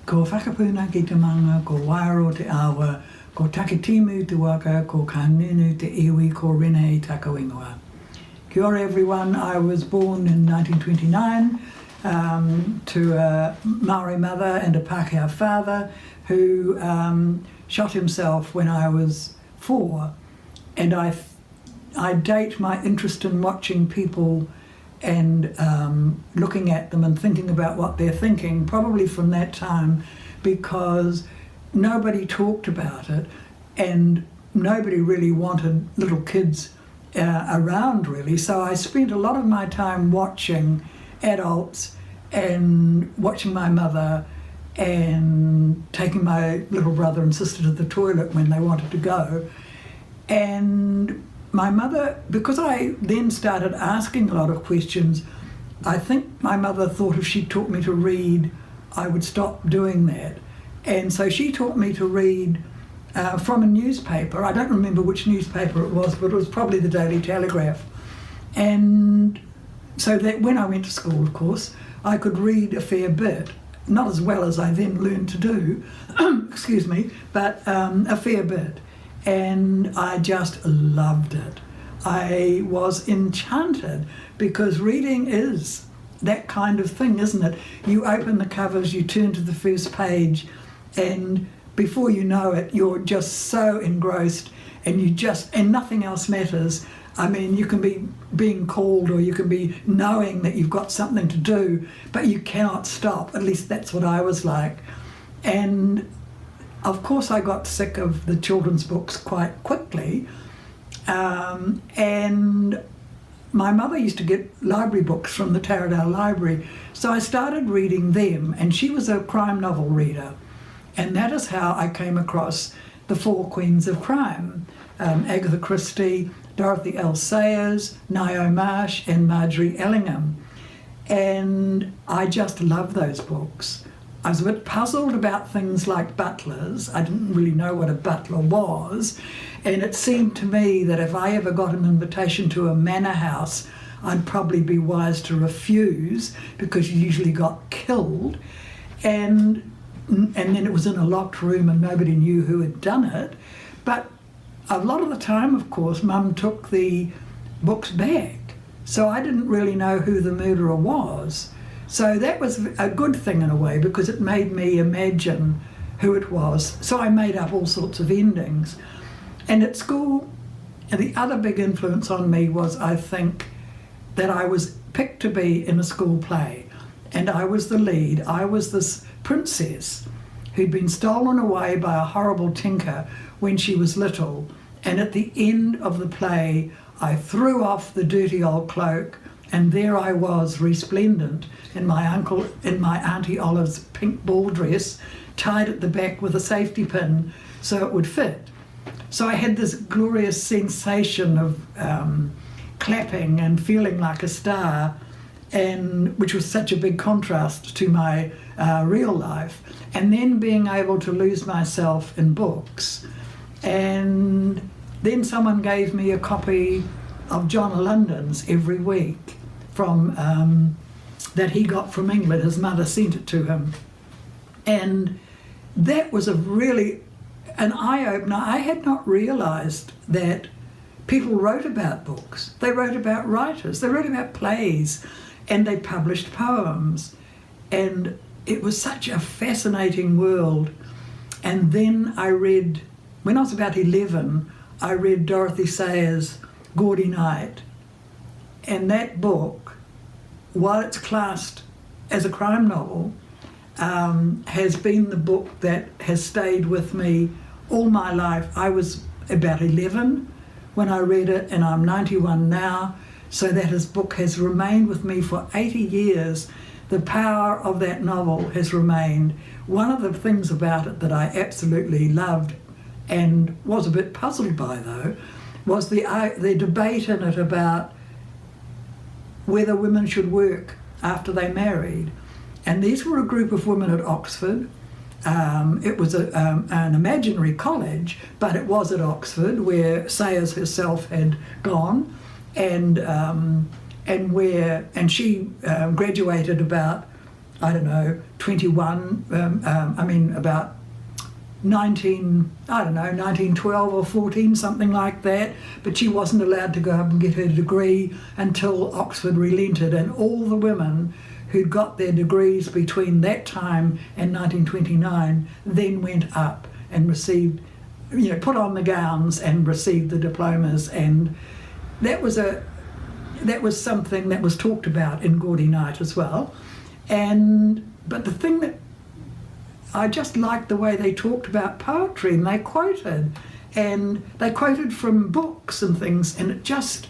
Ko whakapuna ki te manga, ko wairo te awa, ko takitimu te waka, ko kanunu te iwi, ko Renée tako ingoa. Kia ora everyone, I was born in 1929 to a Maori mother and a Pākehā father who shot himself when I was 4. And I date my interest in watching people and looking at them and thinking about what they're thinking, probably from that time, because nobody talked about it and nobody really wanted little kids around, really. So I spent a lot of my time watching adults and watching my mother and taking my little brother and sister to the toilet when they wanted to go. And my mother, because I then started asking a lot of questions, I think my mother thought if she taught me to read, I would stop doing that. And so she taught me to read from a newspaper. I don't remember which newspaper it was, but it was probably the Daily Telegraph. And so that when I went to school, of course, I could read a fair bit. Not as well as I then learned to do, excuse me, but a fair bit. And I just loved it. I was enchanted because reading is that kind of thing, isn't it? You open the covers, you turn to the first page, and before you know it, you're just so engrossed and nothing else matters. I mean, you can be being called or you can be knowing that you've got something to do, but you cannot stop. At least that's what I was like. And of course, I got sick of the children's books quite quickly. And my mother used to get library books from the Taradale Library. So I started reading them, and she was a crime novel reader. And that is how I came across the 4 Queens of Crime, Agatha Christie, Dorothy L. Sayers, Ngaio Marsh, and Marjorie Ellingham. And I just love those books. I was a bit puzzled about things like butlers. I didn't really know what a butler was. And it seemed to me that if I ever got an invitation to a manor house, I'd probably be wise to refuse because you usually got killed. And then it was in a locked room and nobody knew who had done it. But a lot of the time, of course, Mum took the books back. So I didn't really know who the murderer was. So that was a good thing in a way because it made me imagine who it was. So I made up all sorts of endings. And at school, the other big influence on me was, I think, that I was picked to be in a school play. And I was the lead. I was this princess who'd been stolen away by a horrible tinker when she was little. And at the end of the play, I threw off the dirty old cloak, and there I was, resplendent, in my Auntie Olive's pink ball dress, tied at the back with a safety pin so it would fit. So I had this glorious sensation of clapping and feeling like a star, and which was such a big contrast to my real life. And then being able to lose myself in books. And then someone gave me a copy of John o' London's every week from that he got from England. His mother sent it to him. And that was an eye-opener. I had not realised that people wrote about books. They wrote about writers. They wrote about plays, and they published poems. And it was such a fascinating world. And then I read, when I was about 11, I read Dorothy Sayers' Gaudy Night. And that book, while it's classed as a crime novel, has been the book that has stayed with me all my life. I was about 11 when I read it, and I'm 91 now, so that his book has remained with me for 80 years. The power of that novel has remained. One of the things about it that I absolutely loved and was a bit puzzled by, though, was the debate in it about whether women should work after they married. And these were a group of women at Oxford. It was an imaginary college, but it was at Oxford, where Sayers herself had gone, and she graduated about 21, about 1912 or 14, something like that, but she wasn't allowed to go up and get her degree until Oxford relented, and all the women who got their degrees between that time and 1929 then went up and received, put on the gowns and received the diplomas, and that was something that was talked about in Gaudy Night as well. But the thing that I just liked the way they talked about poetry, and they quoted from books and things, and it just,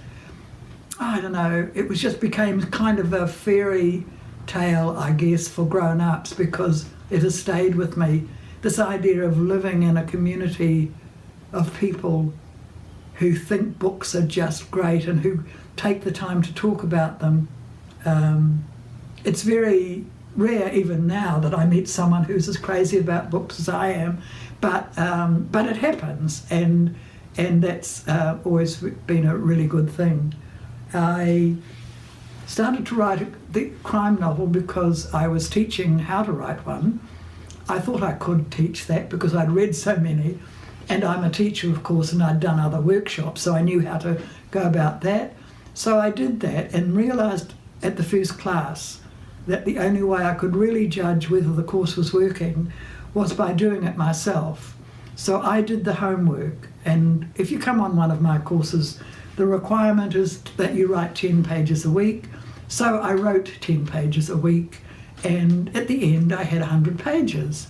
it just became kind of a fairy tale, I guess, for grown-ups, because it has stayed with me, this idea of living in a community of people who think books are just great and who take the time to talk about them. It's very rare even now that I meet someone who's as crazy about books as I am, but it happens, and that's always been a really good thing. I started to write the crime novel because I was teaching how to write one. I thought I could teach that because I'd read so many, and I'm a teacher, of course, and I'd done other workshops, so I knew how to go about that. So I did that and realised at the first class that the only way I could really judge whether the course was working was by doing it myself. So I did the homework, and if you come on one of my courses, the requirement is that you write 10 pages a week. So I wrote 10 pages a week, and at the end I had 100 pages.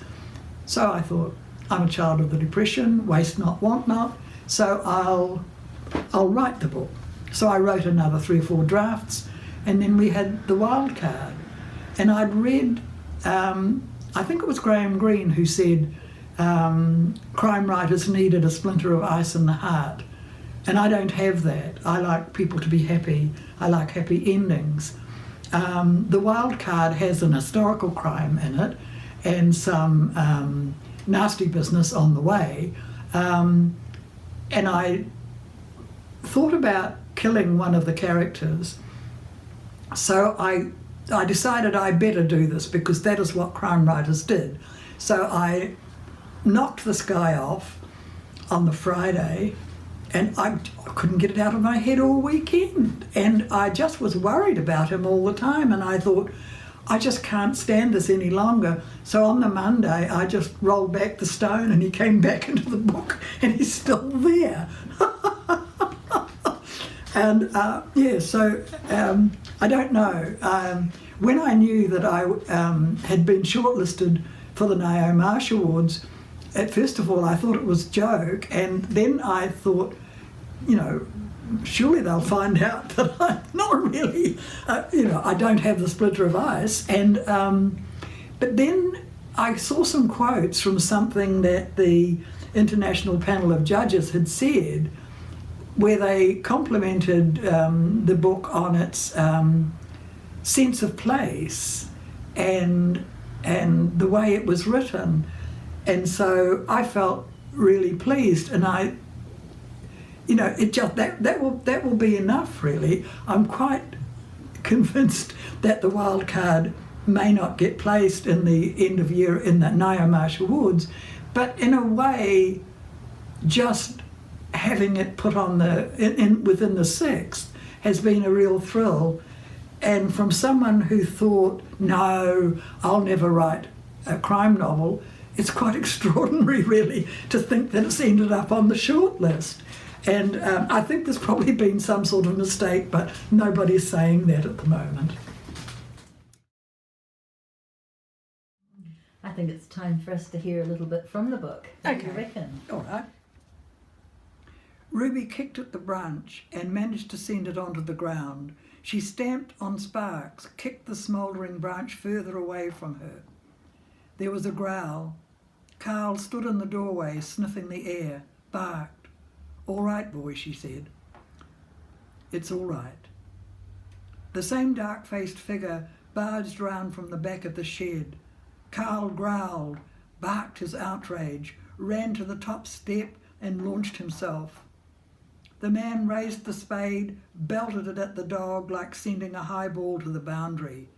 So I thought, I'm a child of the Depression, waste not, want not, so I'll write the book. So I wrote another 3 or 4 drafts, and then we had the wild card. And I'd read, I think it was Graham Greene who said, crime writers needed a splinter of ice in the heart. And I don't have that. I like people to be happy. I like happy endings. The wild card has an historical crime in it and some nasty business on the way. And I thought about killing one of the characters. So I decided I better do this because that is what crime writers did. So I knocked this guy off on the Friday, and I couldn't get it out of my head all weekend. And I just was worried about him all the time, and I thought, I just can't stand this any longer. So on the Monday, I just rolled back the stone and he came back into the book, and he's still there. And I don't know. When I knew that I had been shortlisted for the Ngaio Marsh Awards, first of all, I thought it was a joke, and then I thought, surely they'll find out that I'm not really, I don't have the splinter of ice. And but then I saw some quotes from something that the International Panel of Judges had said, where they complimented the book on its sense of place and the way it was written. And so I felt really pleased, and it just that will be enough, really. I'm quite convinced that the wild card may not get placed in the end of year in the Ngaio Marsh Awards, but in a way, just having it put on within the 6th has been a real thrill. And from someone who thought, no, I'll never write a crime novel, it's quite extraordinary, really, to think that it's ended up on the shortlist. And I think there's probably been some sort of mistake, but nobody's saying that at the moment. I think it's time for us to hear a little bit from the book. What do you reckon? All right. Ruby kicked at the branch and managed to send it onto the ground. She stamped on sparks, kicked the smouldering branch further away from her. There was a growl. Carl stood in the doorway, sniffing the air, barked. "All right, boy," she said. "It's all right." The same dark-faced figure barged round from the back of the shed. Carl growled, barked his outrage, ran to the top step and launched himself. The man raised the spade, belted it at the dog like sending a high ball to the boundary.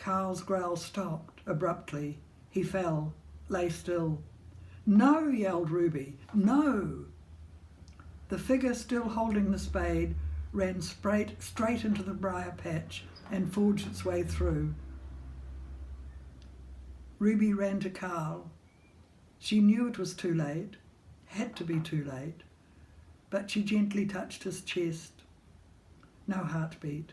Carl's growl stopped abruptly. He fell, lay still. "No!" yelled Ruby. "No!" The figure, still holding the spade, ran straight into the briar patch and forged its way through. Ruby ran to Carl. She knew it was too late, had to be too late, but she gently touched his chest. No heartbeat.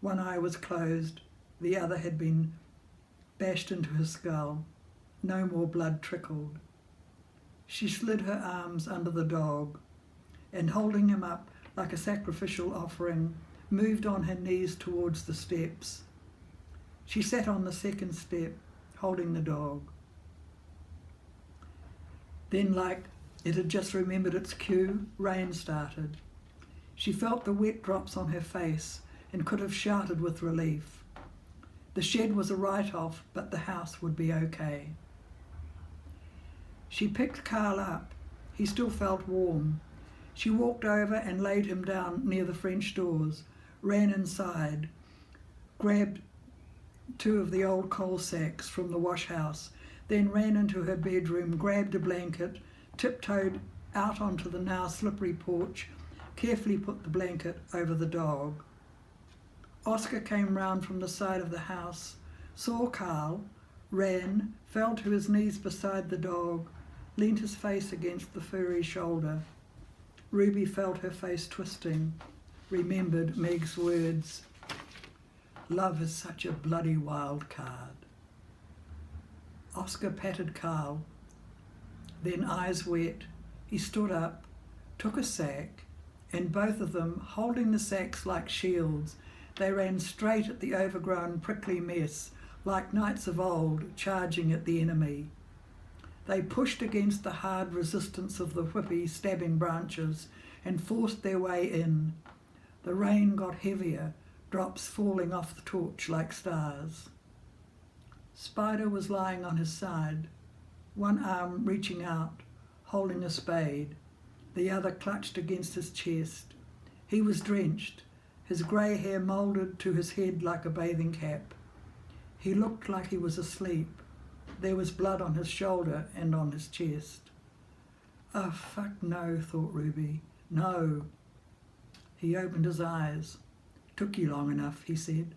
One eye was closed, the other had been bashed into his skull. No more blood trickled. She slid her arms under the dog and, holding him up like a sacrificial offering, moved on her knees towards the steps. She sat on the second step, holding the dog. Then, like it had just remembered its cue, rain started. She felt the wet drops on her face and could have shouted with relief. The shed was a write-off, but the house would be okay. She picked Carl up. He still felt warm. She walked over and laid him down near the French doors, ran inside, grabbed 2 of the old coal sacks from the wash house, then ran into her bedroom, grabbed a blanket, tiptoed out onto the now slippery porch, carefully put the blanket over the dog. Oscar came round from the side of the house, saw Carl, ran, fell to his knees beside the dog, leant his face against the furry shoulder. Ruby felt her face twisting, remembered Meg's words. Love is such a bloody wild card. Oscar patted Carl. Then, eyes wet, he stood up, took a sack, and both of them, holding the sacks like shields, they ran straight at the overgrown prickly mess, like knights of old charging at the enemy. They pushed against the hard resistance of the whippy, stabbing branches and forced their way in. The rain got heavier, drops falling off the torch like stars. Spider was lying on his side, one arm reaching out, holding a spade, the other clutched against his chest. He was drenched, his grey hair moulded to his head like a bathing cap. He looked like he was asleep. There was blood on his shoulder and on his chest. Oh, fuck no, thought Ruby. No. He opened his eyes. Took you long enough, he said.